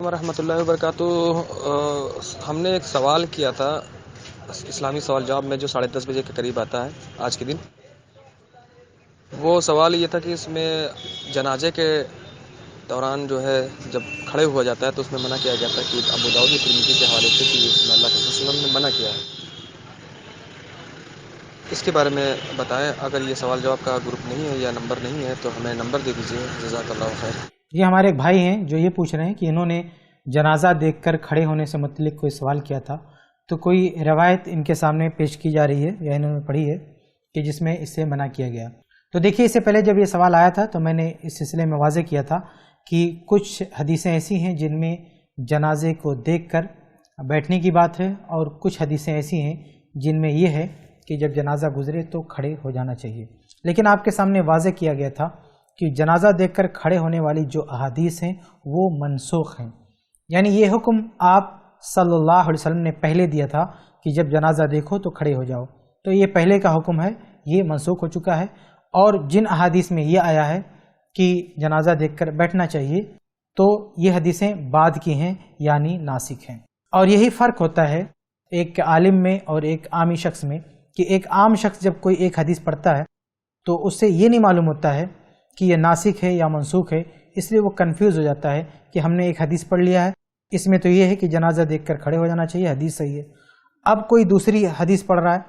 ورحمۃ اللہ وبرکاتہ۔ ہم نے ایک سوال کیا تھا اسلامی سوال جواب میں جو 10:30 بجے کے قریب آتا ہے آج کے دن۔ وہ سوال یہ تھا کہ اس میں جنازے کے دوران جو ہے جب کھڑے ہوا جاتا ہے تو اس میں منع کیا جاتا ہے کہ ابو داؤد ترمذی کے حوالے سے کہ اس میں اللہ کے رسول نے منع کیا ہے۔ اس کے بارے میں بتائیں، اگر یہ سوال جواب کا گروپ نہیں ہے یا نمبر نہیں ہے تو ہمیں نمبر دے دیجیے، جزاک اللہ خیر۔ یہ ہمارے ایک بھائی ہیں جو یہ پوچھ رہے ہیں کہ انہوں نے جنازہ دیکھ کر کھڑے ہونے سے متعلق کوئی سوال کیا تھا، تو کوئی روایت ان کے سامنے پیش کی جا رہی ہے یا انہوں نے پڑھی ہے کہ جس میں اس سے منع کیا گیا۔ تو دیکھیے، اس سے پہلے جب یہ سوال آیا تھا تو میں نے اس سلسلے میں واضح کیا تھا کہ کچھ حدیثیں ایسی ہیں جن میں جنازے کو دیکھ کر بیٹھنے کی بات ہے، اور کچھ حدیثیں ایسی ہیں جن میں یہ ہے کہ جب جنازہ گزرے تو کھڑے ہو جانا چاہیے۔ لیکن آپ کے سامنے واضح کیا گیا تھا کہ جنازہ دیکھ کر کھڑے ہونے والی جو احادیث ہیں وہ منسوخ ہیں، یعنی یہ حکم آپ صلی اللہ علیہ وسلم نے پہلے دیا تھا کہ جب جنازہ دیکھو تو کھڑے ہو جاؤ، تو یہ پہلے کا حکم ہے، یہ منسوخ ہو چکا ہے۔ اور جن احادیث میں یہ آیا ہے کہ جنازہ دیکھ کر بیٹھنا چاہیے تو یہ حدیثیں بعد کی ہیں، یعنی ناسخ ہیں۔ اور یہی فرق ہوتا ہے ایک عالم میں اور ایک عامی شخص میں، کہ ایک عام شخص جب کوئی ایک حدیث پڑھتا ہے تو اس سے یہ نہیں معلوم ہوتا ہے کہ یہ ناسخ ہے یا منسوخ ہے، اس لیے وہ کنفیوز ہو جاتا ہے کہ ہم نے ایک حدیث پڑھ لیا ہے، اس میں تو یہ ہے کہ جنازہ دیکھ کر کھڑے ہو جانا چاہیے، حدیث صحیح ہے۔ اب کوئی دوسری حدیث پڑھ رہا ہے،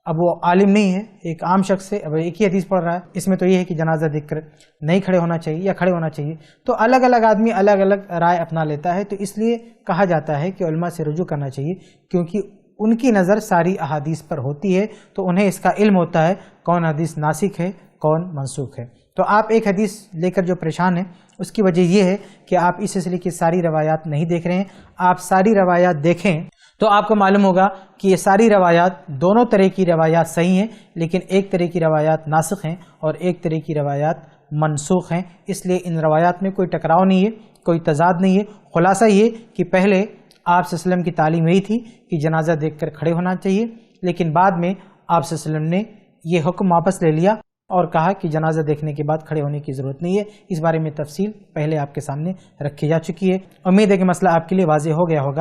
اب وہ عالم نہیں ہے، ایک عام شخص ہے، اب ایک ہی حدیث پڑھ رہا ہے، اس میں تو یہ ہے کہ جنازہ دیکھ کر نہیں کھڑے ہونا چاہیے یا کھڑے ہونا چاہیے، تو الگ الگ آدمی الگ الگ رائے اپنا لیتا ہے۔ تو اس لیے کہا جاتا ہے کہ علماء سے رجوع کرنا چاہیے، کیونکہ ان کی نظر ساری احادیث پر ہوتی ہے، تو انہیں اس کا علم ہوتا ہے کون حدیث ناسخ ہے کون منسوخ ہے۔ تو آپ ایک حدیث لے کر جو پریشان ہیں، اس کی وجہ یہ ہے کہ آپ اس سلسلے کی ساری روایات نہیں دیکھ رہے ہیں۔ آپ ساری روایات دیکھیں تو آپ کو معلوم ہوگا کہ یہ ساری روایات، دونوں طرح کی روایات صحیح ہیں، لیکن ایک طرح کی روایات ناسخ ہیں اور ایک طرح کی روایات منسوخ ہیں۔ اس لیے ان روایات میں کوئی ٹکراؤ نہیں ہے، کوئی تضاد نہیں ہے۔ خلاصہ یہ کہ پہلے آپ صلی اللہ علیہ وسلم کی تعلیم یہی تھی کہ جنازہ دیکھ کر کھڑے ہونا چاہیے، لیکن بعد میں آپ صلی اللہ علیہ وسلم نے یہ حکم واپس لے لیا اور کہا کہ جنازہ دیکھنے کے بعد کھڑے ہونے کی ضرورت نہیں ہے۔ اس بارے میں تفصیل پہلے آپ کے سامنے رکھی جا چکی ہے۔ امید ہے کہ مسئلہ آپ کے لیے واضح ہو گیا ہوگا۔